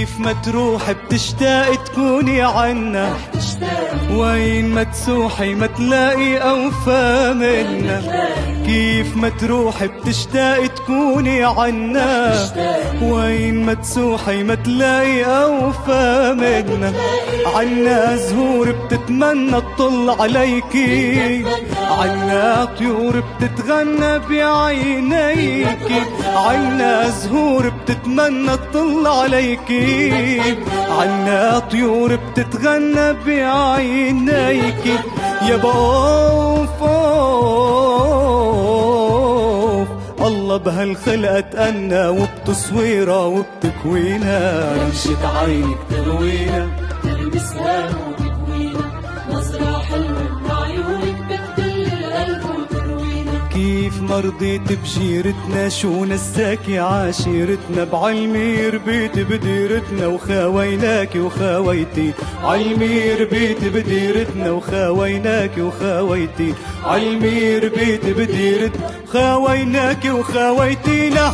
كيف ما تروح بتشتاق تكوني عنا، وين ما تسوحي ما تلاقي أوفى منا. كيف ما تروح بتشتاق تكوني عنا، وين ما تسوحي ما تلاقي أوفى منا. عنا زهور بتتمنى تطل عليكي، عنا طيور بتتغنى بعينيكي. عنا زهور بتتمنى تطل عليكي، عنا طيور بتتغنى بعينيكي. يا بوف الله بهالخلقة تأنى وبتصويرها وبتكوينها. رمشة عينك تغوينا تلمسها وتكوينا، نظرة حلوة بعيونك بتدل القلب وتروينا. كيف ما رضيت بجيرتنا، شو نساكي عاشيرتنا. بعلمي ربيت بديرتنا وخاويناكي وخاويتي. علمي ربيت بديرتنا وخاويناكي وخاويتي. علمي ربيت بديرتنا وخاويناكي وخاويتينا.